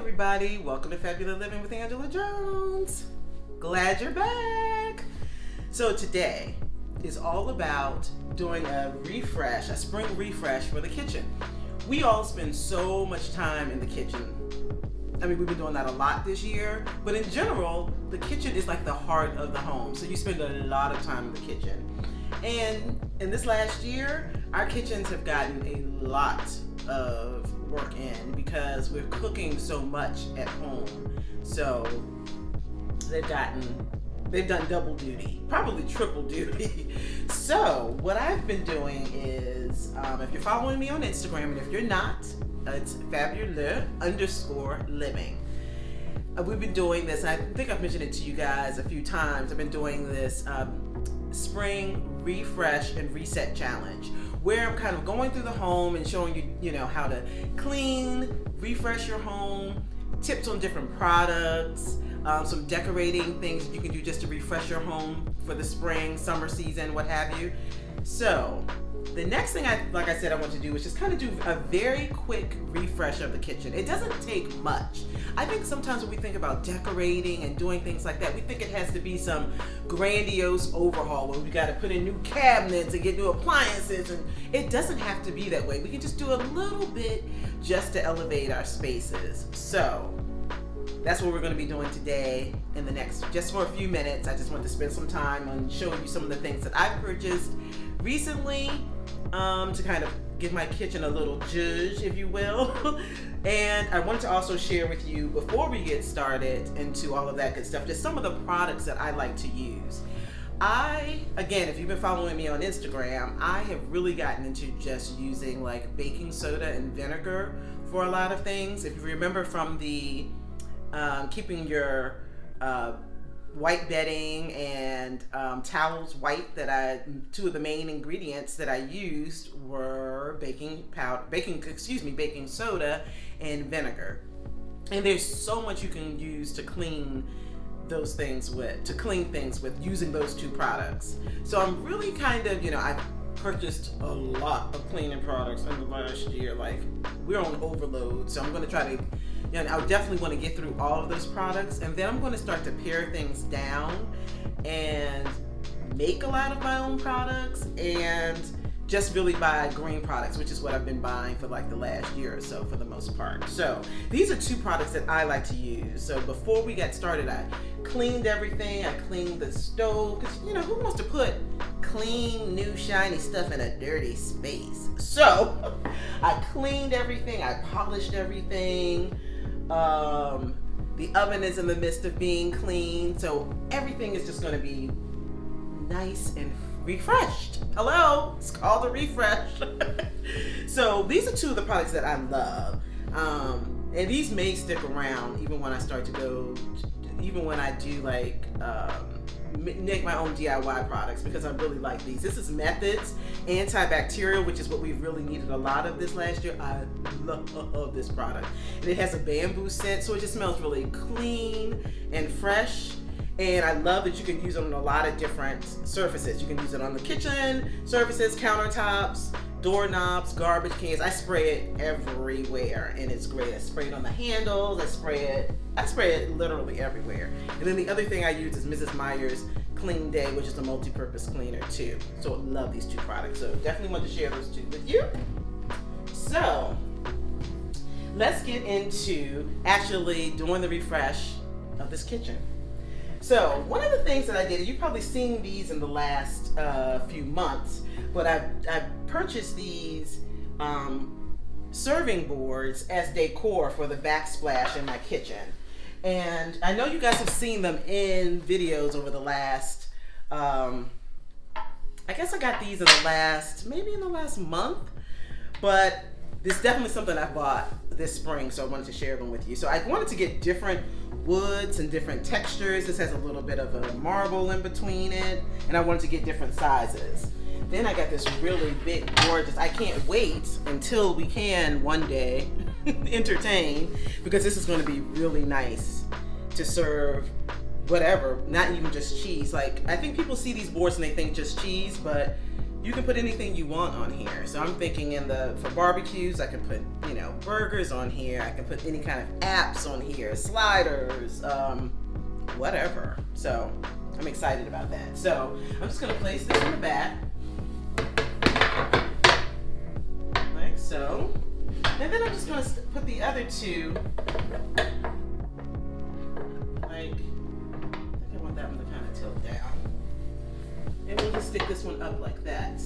everybody. Welcome to Fabulous Living with Angela Jones. Glad you're back. So today is all about doing a refresh, a spring refresh for the kitchen. We all spend so much time in the kitchen. I mean, we've been doing that a lot this year, but in general, the kitchen is like the heart of the home. So you spend a lot of time in the kitchen. And in this last year, our kitchens have gotten a lot of work in because we're cooking so much at home. So they've done double duty, probably triple duty. So what I've been doing is, if you're following me on Instagram, and if you're not, it's Fabuleux_living. We've been doing this, I think I've mentioned it to you guys a few times. I've been doing this spring refresh and reset challenge, where I'm kind of going through the home and showing you, how to clean, refresh your home, tips on different products, some decorating things that you can do just to refresh your home for the spring, summer season, what have you. So the next thing I want to do is just kind of do a very quick refresh of the kitchen. It doesn't take much. I think sometimes when we think about decorating and doing things like that, we think it has to be some grandiose overhaul where we got to put in new cabinets and get new appliances, and it doesn't have to be that way. We can just do a little bit just to elevate our spaces. So that's what we're going to be doing today in the next, just for a few minutes. I just want to spend some time on showing you some of the things that I've purchased recently to kind of give my kitchen a little zhuzh, if you will. And I wanted to also share with you, before we get started into all of that good stuff, just some of the products that I like to use. Again, if you've been following me on Instagram, I have really gotten into just using like baking soda and vinegar for a lot of things. If you remember from the keeping your white bedding and towels white, two of the main ingredients that I used were baking soda and vinegar. And there's so much you can use to clean things with using those two products. So I'm really kind of, I've purchased a lot of cleaning products in the last year. Like, we're on overload, so I'm going to try to, I definitely want to get through all of those products, and then I'm going to start to pare things down and make a lot of my own products and just really buy green products, which is what I've been buying for like the last year or so for the most part. So these are two products that I like to use. So before we got started, I cleaned everything. I cleaned the stove, because who wants to put clean, new, shiny stuff in a dirty space? So I cleaned everything. I polished everything. The oven is in the midst of being cleaned, so everything is just going to be nice and refreshed. Hello, it's called a refresh. So these are two of the products that I love, and these may stick around even when I do like make my own DIY products, because I really like these. This is Methods Antibacterial, which is what we really needed a lot of this last year. I love this product, and it has a bamboo scent, so it just smells really clean and fresh. And I love that you can use it on a lot of different surfaces. You can use it on the kitchen surfaces, countertops, doorknobs, garbage cans. I spray it everywhere, and it's great. I spray it on the handles. I spray it literally everywhere. And then the other thing I use is Mrs. Meyer's Clean Day, which is a multi-purpose cleaner too. So I love these two products. So definitely want to share those two with you. So let's get into actually doing the refresh of this kitchen. So one of the things that I did, you've probably seen these in the last few months, but I've purchased these serving boards as decor for the backsplash in my kitchen. And I know you guys have seen them in videos over the last, I guess I got these maybe in the last month, but this is definitely something I bought this spring, so I wanted to share them with you. So I wanted to get different woods and different textures. This has a little bit of a marble in between it, and I wanted to get different sizes. Then I got this really big, gorgeous, I can't wait until we can one day entertain, because this is going to be really nice to serve whatever, not even just cheese. Like, I think people see these boards and they think just cheese, but you can put anything you want on here. So I'm thinking for barbecues, I can put, you know, burgers on here. I can put any kind of apps on here, sliders, whatever. So I'm excited about that. So I'm just gonna place this in the back, like so. And then I'm just gonna put the other two, like, I think I want that one to kind of tilt down. And we'll just stick this one up like that.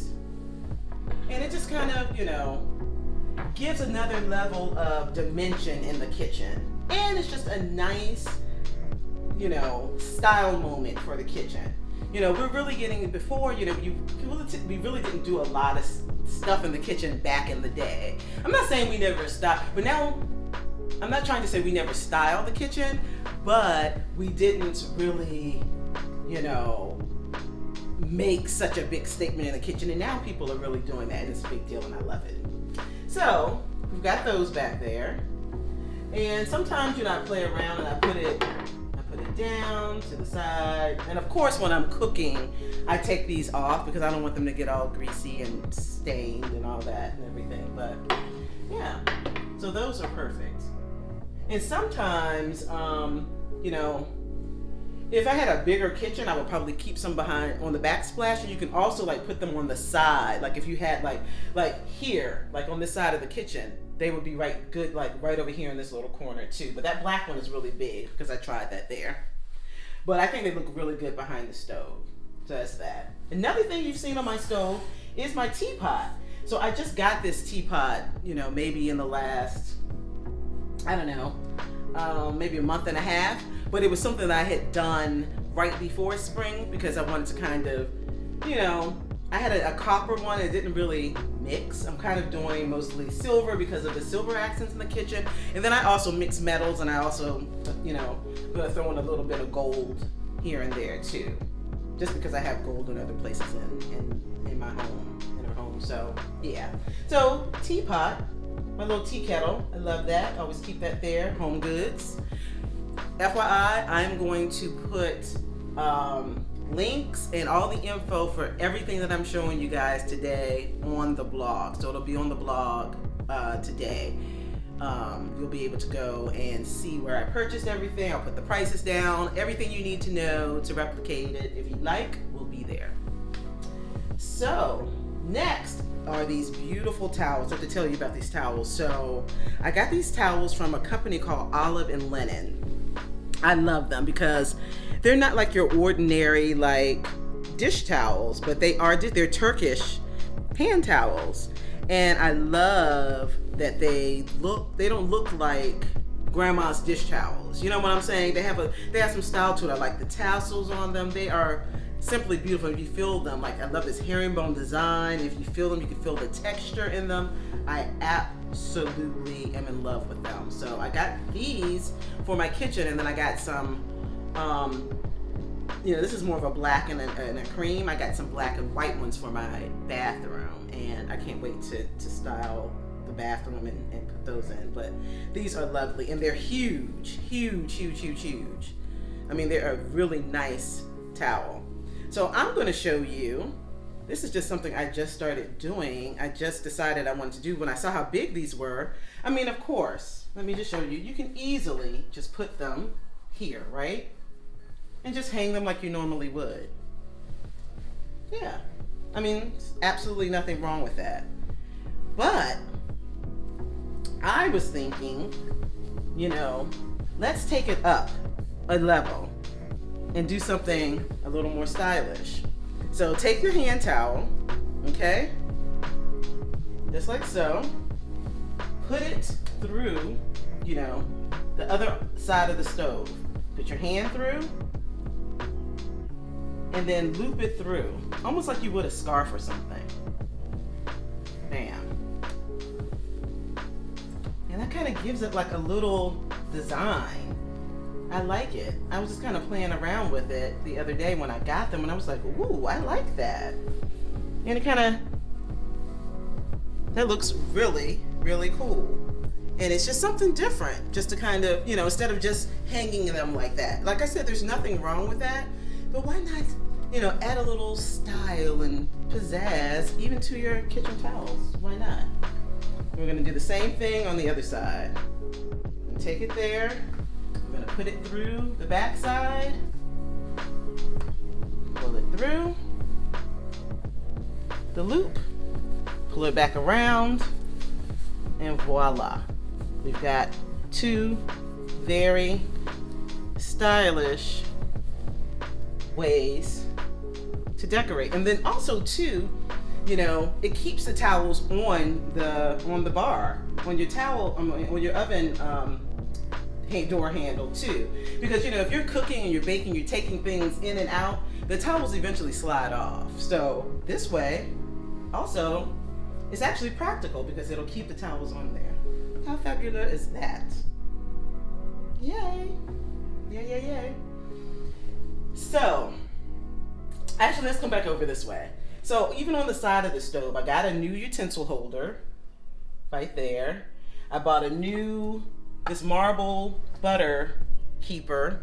And it just kind of, you know, gives another level of dimension in the kitchen. And it's just a nice, you know, style moment for the kitchen. You know, we're really getting, before, you know, we really didn't do a lot of stuff in the kitchen back in the day. I'm not saying we never stopped, but now, I'm not trying to say we never styled the kitchen, but we didn't really, you know, make such a big statement in the kitchen, and now people are really doing that, and it's a big deal, and I love it. So we've got those back there, and sometimes, you know, I play around and I put it down to the side, and of course when I'm cooking I take these off because I don't want them to get all greasy and stained and all that and everything. But yeah, so those are perfect. And sometimes you know, if I had a bigger kitchen, I would probably keep some behind on the backsplash, and you can also like put them on the side. Like if you had like here, like on this side of the kitchen, they would be right good, like right over here in this little corner too. But that black one is really big because I tried that there. But I think they look really good behind the stove. So that's that. Another thing you've seen on my stove is my teapot. So I just got this teapot, you know, maybe in the last, I don't know, maybe a month and a half. But it was something that I had done right before spring because I wanted to kind of, you know, I had a copper one. It didn't really mix. I'm kind of doing mostly silver because of the silver accents in the kitchen. And then I also mix metals, and I also, you know, I'm gonna throw in a little bit of gold here and there too, just because I have gold in other places in my home, in our home. So yeah. So teapot, my little tea kettle. I love that. Always keep that there. Home goods. FYI, I'm going to put links and all the info for everything that I'm showing you guys today on the blog. So it'll be on the blog today. You'll be able to go and see where I purchased everything. I'll put the prices down. Everything you need to know to replicate it, if you like, will be there. So next are these beautiful towels. I have to tell you about these towels. So I got these towels from a company called Olive and Linen. I love them because they're not like your ordinary like dish towels, but they're Turkish hand towels. And I love that they don't look like grandma's dish towels. You know what I'm saying? They have some style to it. I like the tassels on them. They are simply beautiful. If you feel them, like I love this herringbone design. If you feel them, you can feel the texture in them. I absolutely am in love with them. So I got these for my kitchen, and then I got some, you know, this is more of a black and a cream. I got some black and white ones for my bathroom, and I can't wait to style the bathroom and put those in. But these are lovely, and they're huge, huge, huge, huge, huge. I mean, they're a really nice towel. So I'm going to show you. This is just something I just started doing. I just decided I wanted to do when I saw how big these were. I mean, of course, let me just show you. You can easily just put them here, right? And just hang them like you normally would. Yeah. I mean, absolutely nothing wrong with that. But I was thinking, you know, let's take it up a level and do something a little more stylish. So take your hand towel, okay? Just like so. Put it through, you know, the other side of the stove. Put your hand through, and then loop it through, almost like you would a scarf or something. Bam. And that kind of gives it like a little design. I like it. I was just kind of playing around with it the other day when I got them, and I was like, ooh, I like that. And it kind of, that looks really, really cool. And it's just something different, just to kind of, you know, instead of just hanging them like that. Like I said, there's nothing wrong with that, but why not add a little style and pizzazz even to your kitchen towels. Why not? We're gonna do the same thing on the other side. Take it there. We're gonna put it through the back side. Pull it through the loop. Pull it back around. And voila. We've got two very stylish ways to decorate. And then also too, it keeps the towels on the bar, on your towel, on your oven door handle too. Because if you're cooking and you're baking, you're taking things in and out, the towels eventually slide off. So this way, also, it's actually practical because it'll keep the towels on there. How fabulous is that? Yay! Yay. So, actually, let's come back over this way. So, even on the side of the stove, I got a new utensil holder right there. I bought this marble butter keeper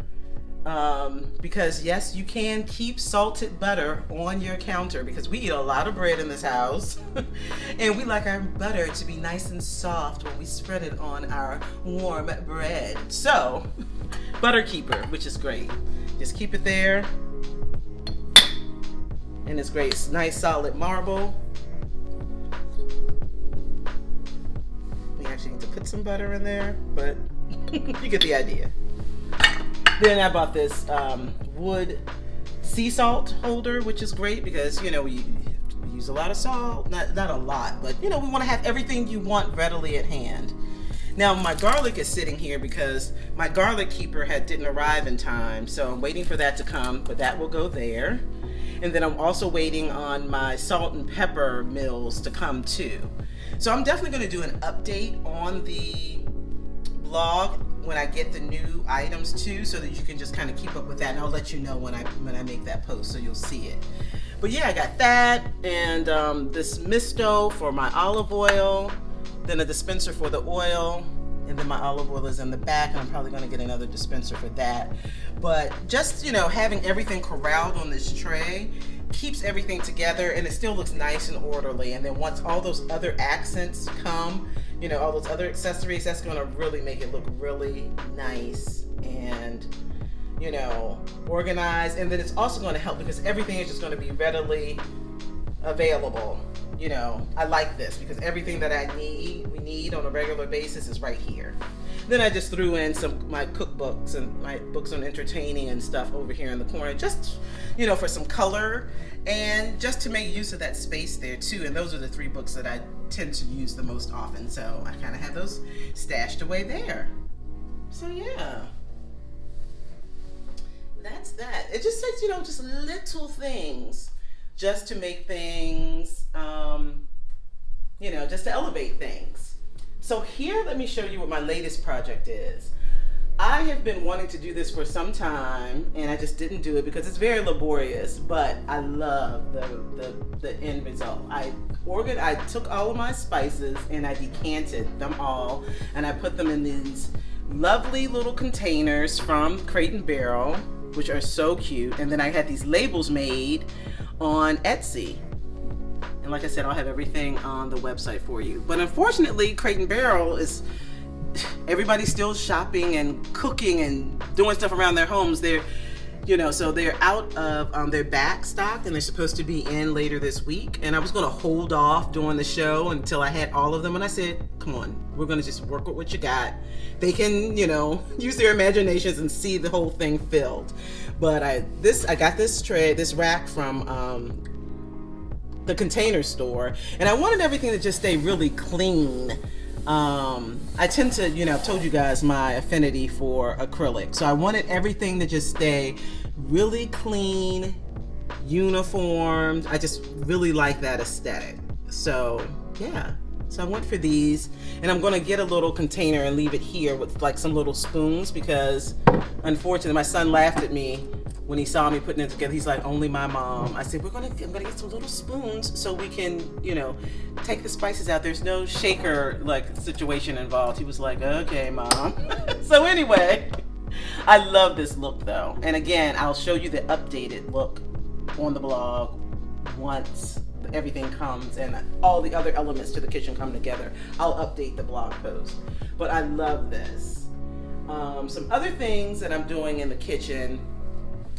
because, yes, you can keep salted butter on your counter because we eat a lot of bread in this house and we like our butter to be nice and soft when we spread it on our warm bread. So, butter keeper, which is great. Just keep it there. And it's great, nice solid marble. We actually need to put some butter in there, but you get the idea. Then I bought this wood sea salt holder, which is great because, we use a lot of salt. Not a lot, but, we want to have everything you want readily at hand. Now, my garlic is sitting here because my garlic keeper didn't arrive in time, so I'm waiting for that to come, but that will go there. And then I'm also waiting on my salt and pepper mills to come too. So I'm definitely going to do an update on the blog when I get the new items too, so that you can just kind of keep up with that, and I'll let you know when I make that post, so you'll see it. But yeah, I got that, and this misto for my olive oil, then a dispenser for the oil, and then my olive oil is in the back, and I'm probably going to get another dispenser for that. But just, having everything corralled on this tray keeps everything together, and it still looks nice and orderly. And then once all those other accents come, all those other accessories, that's going to really make it look really nice and, organized. And then it's also going to help because everything is just going to be readily available. I like this because everything that we need on a regular basis is right here. Then I just threw in my cookbooks and my books on entertaining and stuff over here in the corner, just, for some color and just to make use of that space there too. And those are the 3 books that I tend to use the most often. So I kind of have those stashed away there. So yeah, that's that. It just says, just little things just to make things, just to elevate things. So here, let me show you what my latest project is. I have been wanting to do this for some time, and I just didn't do it because it's very laborious, but I love the end result. I took all of my spices and I decanted them all, and I put them in these lovely little containers from Crate & Barrel, which are so cute. And then I had these labels made on Etsy. And like I said, I'll have everything on the website for you. But unfortunately, Crate & Barrel everybody's still shopping and cooking and doing stuff around their homes. So they're out of their back stock, and they're supposed to be in later this week. And I was going to hold off doing the show until I had all of them. And I said, come on, we're going to just work with what you got. They can, use their imaginations and see the whole thing filled. But I got this rack from the Container Store, and I wanted everything to just stay really clean. I tend to, I've told you guys my affinity for acrylic, so I wanted everything to just stay really clean, uniformed. I just really like that aesthetic. So yeah, so I went for these, and I'm gonna get a little container and leave it here with like some little spoons, because unfortunately my son laughed at me when he saw me putting it together. He's like, only my mom. I said, I'm gonna get some little spoons so we can, take the spices out. There's no shaker situation involved. He was like, okay, mom. So anyway, I love this look though. And again, I'll show you the updated look on the blog once everything comes and all the other elements to the kitchen come together. I'll update the blog post. But I love this. Some other things that I'm doing in the kitchen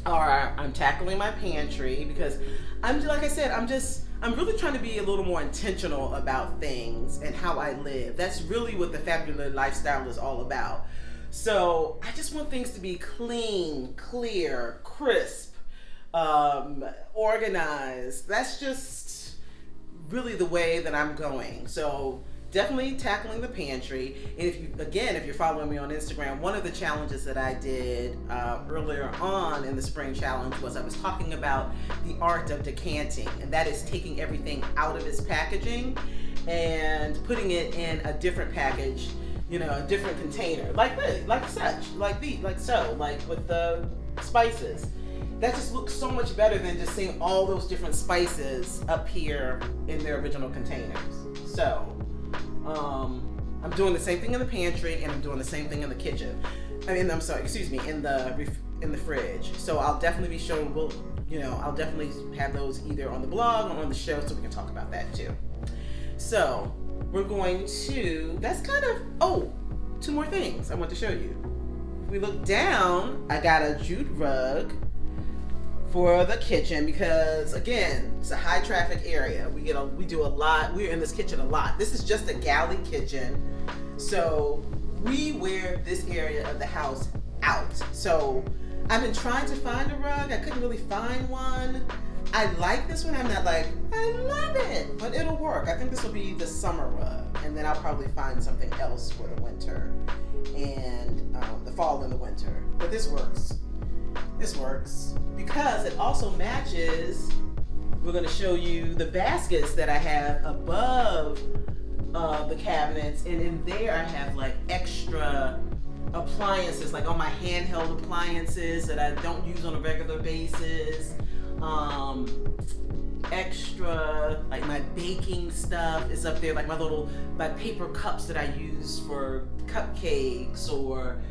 are I'm tackling my pantry because I'm really trying to be a little more intentional about things and how I live. That's really what the Fabuleux lifestyle is all about. So I just want things to be clean, clear, crisp, organized. That's just really the way that I'm going. So definitely tackling the pantry. And if you're following me on Instagram, one of the challenges that I did earlier on in the spring challenge was I was talking about the art of decanting, and that is taking everything out of its packaging and putting it in a different package, a different container, like with the spices. That just looks so much better than just seeing all those different spices up here in their original containers. So I'm doing the same thing in the pantry, and I'm doing the same thing in the kitchen. in the fridge. So I'll definitely be showing. I'll definitely have those either on the blog or on the show, so we can talk about that too. So we're going to. That's kind of. Two more things I want to show you. If we look down, I got a jute rug for the kitchen because, again, it's a high traffic area. We do a lot. We're in this kitchen a lot. This is just a galley kitchen, so we wear this area of the house out. So I've been trying to find a rug. I couldn't really find one. I like this one. I'm not like, I love it, but it'll work. I think this will be the summer rug, and then I'll probably find something else for the winter and the fall and the winter. But this works. This works because it also matches. We're going to show you the baskets that I have above the cabinets, and in there I have like extra appliances, like all my handheld appliances that I don't use on a regular basis. Extra, like my baking stuff is up there, like my paper cups that I use for cupcakes or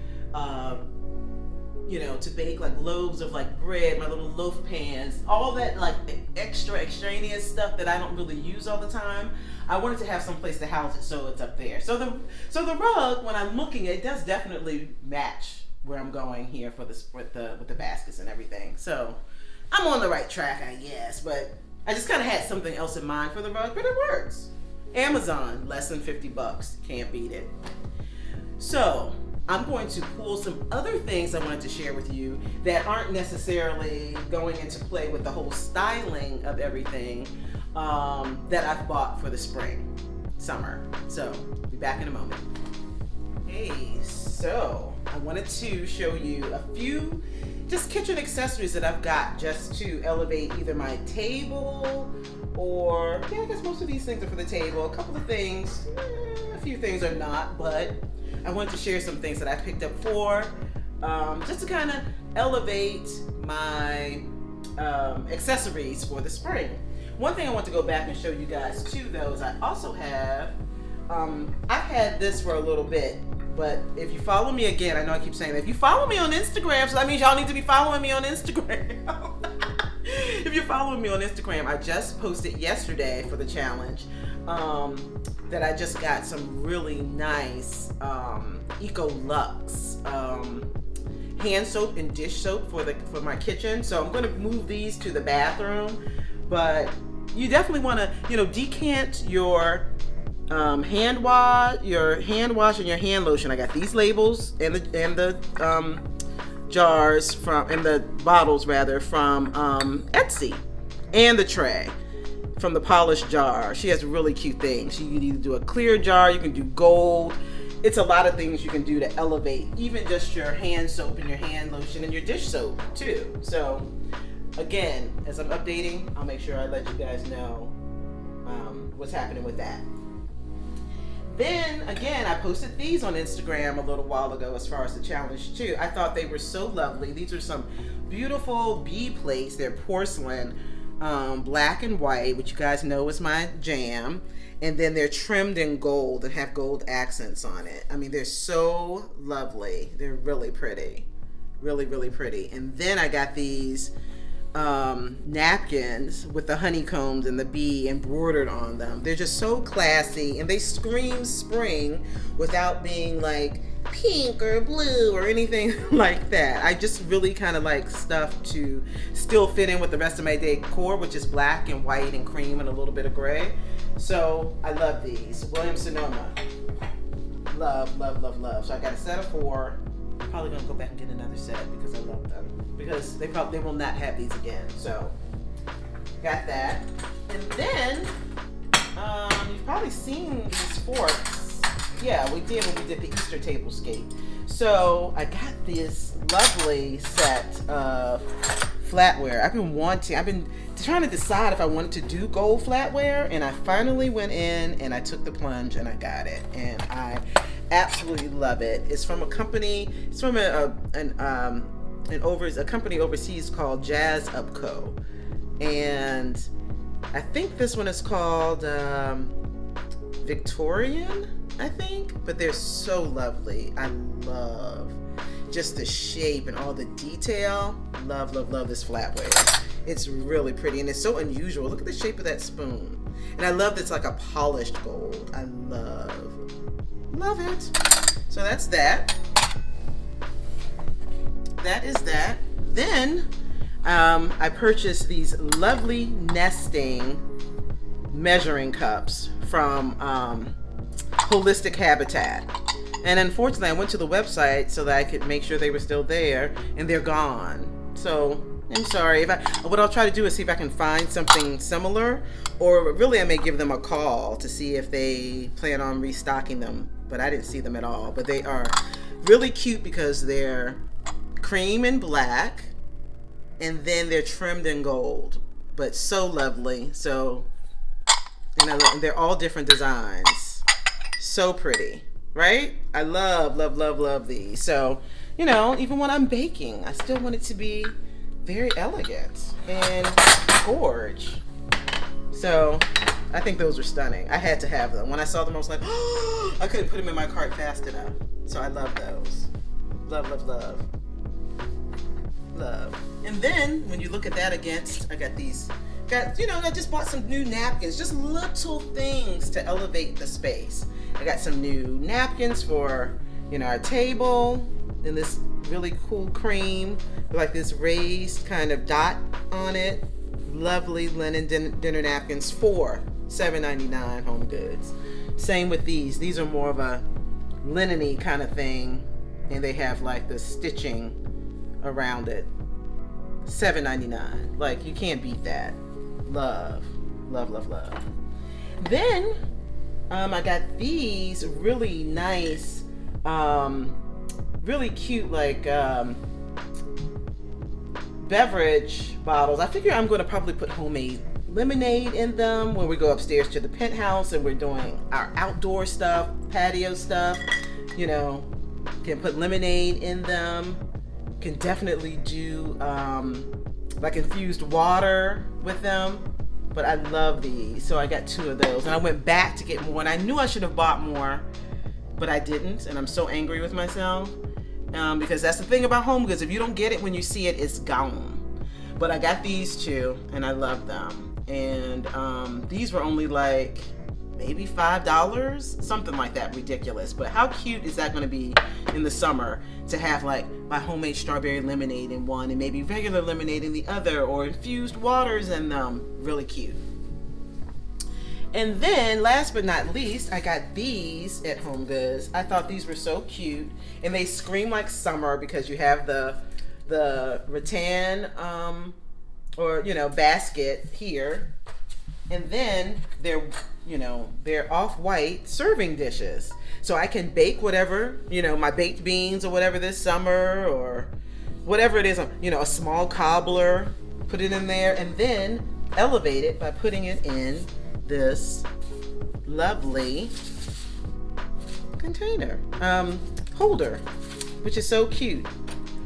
to bake like loaves of like bread, my little loaf pans, all that like extraneous stuff that I don't really use all the time. I wanted to have some place to house it, so it's up there. So the rug, when I'm looking, it does definitely match where I'm going here for this with the baskets and everything. So I'm on the right track, I guess, but I just kind of had something else in mind for the rug, but it works. Amazon, less than $50, can't beat it. So I'm going to pull some other things I wanted to share with you that aren't necessarily going into play with the whole styling of everything that I've bought for the spring, summer. So I'll be back in a moment. Hey, so I wanted to show you a few just kitchen accessories that I've got just to elevate either my table or, I guess most of these things are for the table. A couple of things, a few things are not, but I wanted to share some things that I picked up for, just to kind of elevate my accessories for the spring. One thing I want to go back and show you guys too, though, is I also have, I've had this for a little bit, but if you follow me, again, I know I keep saying that, if you follow me on Instagram, so that means y'all need to be following me on Instagram. If you're following me on Instagram, I just posted yesterday for the challenge that I just got some really nice Eco-Lux hand soap and dish soap for my kitchen. So I'm going to move these to the bathroom, but you definitely want to decant your hand wash and your hand lotion. I got these labels and the jars and the bottles rather from Etsy, and the tray from the polished jar. She has really cute things. You can either do a clear jar, you can do gold. It's a lot of things you can do to elevate even just your hand soap and your hand lotion and your dish soap too. So again, as I'm updating, I'll make sure I let you guys know what's happening with that. Then again, I posted these on Instagram a little while ago as far as the challenge too. I thought they were so lovely. These are some beautiful bee plates. They're porcelain, black and white, which you guys know is my jam. And then they're trimmed in gold and have gold accents on it. I mean, they're so lovely. They're really pretty. Really, really pretty. And then I got these napkins with the honeycombs and the bee embroidered on them. They're just so classy, and they scream spring without being like pink or blue or anything like that. I just really kind of like stuff to still fit in with the rest of my decor, which is black and white and cream and a little bit of gray. So I love these. Williams Sonoma. Love, love, love, love. So I got a set of 4. Probably gonna go back and get another set because I love them. Because they will not have these again. So got that. And then you've probably seen these forks. Yeah, we did when we did the Easter tablescape. So I got this lovely set of flatware. I've been trying to decide if I wanted to do gold flatware, and I finally went in and I took the plunge and I got it, and I absolutely love it. It's from a company. It's from a company overseas called Jazz Up Co. And I think this one is called Victorian, I think, but they're so lovely. I love just the shape and all the detail. Love, love, love this flatware. It's really pretty, and it's so unusual. Look at the shape of that spoon. And I love that it's like a polished gold. I love it. So that's that. That is that. Then I purchased these lovely nesting measuring cups from Holistic Habitat. And unfortunately, I went to the website so that I could make sure they were still there, and they're gone. So I'm sorry. What I'll try to do is see if I can find something similar, or really I may give them a call to see if they plan on restocking them. But I didn't see them at all. But they are really cute because they're cream and black, and then they're trimmed in gold. But so lovely. So, and they're all different designs. So pretty, right? I love, love, love, love these. So, you know, even when I'm baking, I still want it to be very elegant and gorge. So I think those are stunning. I had to have them. When I saw them, I was like, oh, I couldn't put them in my cart fast enough. So I love those. Love, love, love. Love. And then when you look at that against, I got these, I just bought some new napkins, just little things to elevate the space. I got some new napkins for, our table, and this really cool cream, like this raised kind of dot on it. Lovely linen dinner napkins for $7.99 Home Goods. Same with these. These are more of a linen-y kind of thing, and they have like the stitching around it. $7.99. Like, you can't beat that. Love, love, love, love. Then I got these really nice, really cute, like beverage bottles. I figure I'm going to probably put homemade lemonade in them when we go upstairs to the penthouse and we're doing our outdoor stuff, patio stuff. Can put lemonade in them. Can definitely do like infused water with them. But I love these, so I got 2 of those, and I went back to get more, and I knew I should have bought more, but I didn't, and I'm so angry with myself, because that's the thing about Home Goods. If you don't get it when you see it, it's gone. But I got these 2, and I love them, and these were only like maybe $5, something like that, ridiculous. But how cute is that going to be in the summer to have like my homemade strawberry lemonade in one and maybe regular lemonade in the other, or infused waters in them? Really cute. And then last but not least, I got these at Home Goods. I thought these were so cute, and they scream like summer because you have the rattan basket here, and then they're off-white serving dishes. So I can bake whatever, my baked beans or whatever this summer, or whatever it is, a small cobbler, put it in there, and then elevate it by putting it in this lovely container holder, which is so cute.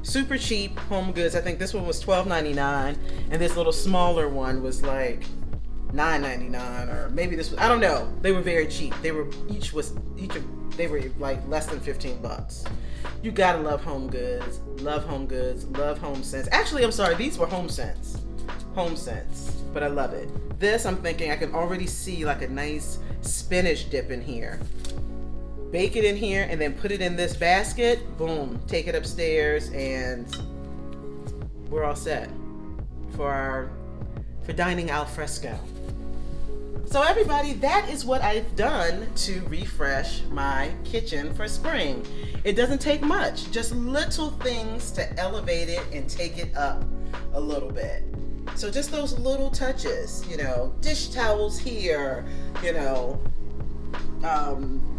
Super cheap, Home Goods. I think this one was $12.99, and this little smaller one was like $9.99, or maybe this was, I don't know. They were very cheap. They were they were like less than $15. You gotta love Home Goods. Love Home Goods. Love Home Sense. Actually, I'm sorry, these were Home Sense. home scents, but I love it. This, I'm thinking I can already see like a nice spinach dip in here. Bake it in here and then put it in this basket. Boom, take it upstairs and we're all set for dining al fresco. So everybody, that is what I've done to refresh my kitchen for spring. It doesn't take much, just little things to elevate it and take it up a little bit. So just those little touches, you know, dish towels here, you know,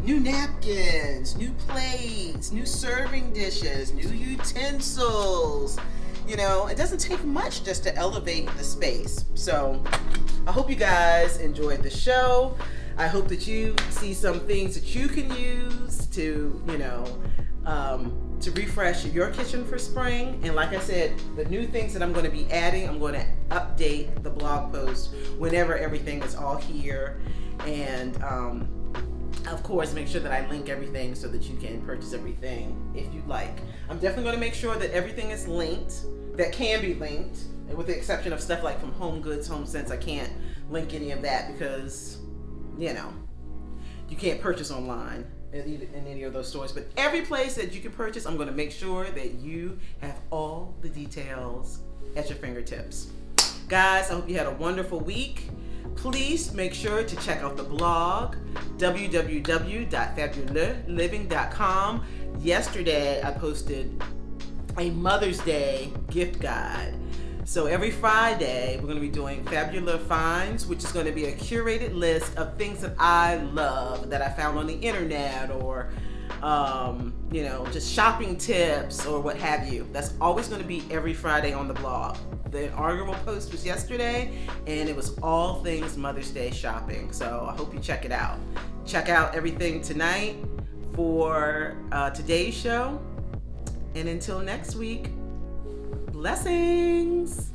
new napkins, new plates, new serving dishes, new utensils. You know, it doesn't take much just to elevate the space. So I hope you guys enjoyed the show. I hope that you see some things that you can use to, you know, to refresh your kitchen for spring. And like I said, the new things that I'm going to be adding, I'm going to update the blog post whenever everything is all here. And of course, make sure that I link everything so that you can purchase everything if you'd like. I'm definitely going to make sure that everything is linked, that can be linked, with the exception of stuff like from Home Goods, Home Sense. I can't link any of that because, you know, you can't purchase online in any of those stores. But every place that you can purchase, I'm going to make sure that you have all the details at your fingertips. Guys, I hope you had a wonderful week. Please make sure to check out the blog, www.fabuleulxliving.com. Yesterday, I posted a Mother's Day gift guide. So every Friday, we're going to be doing Fabuleux Finds, which is going to be a curated list of things that I love, that I found on the internet, or you know, just shopping tips or what have you. That's always going to be every Friday on the blog. The inaugural post was yesterday, and it was all things Mother's Day shopping. So I hope you check it out. Check out everything tonight for today's show. And until next week, blessings.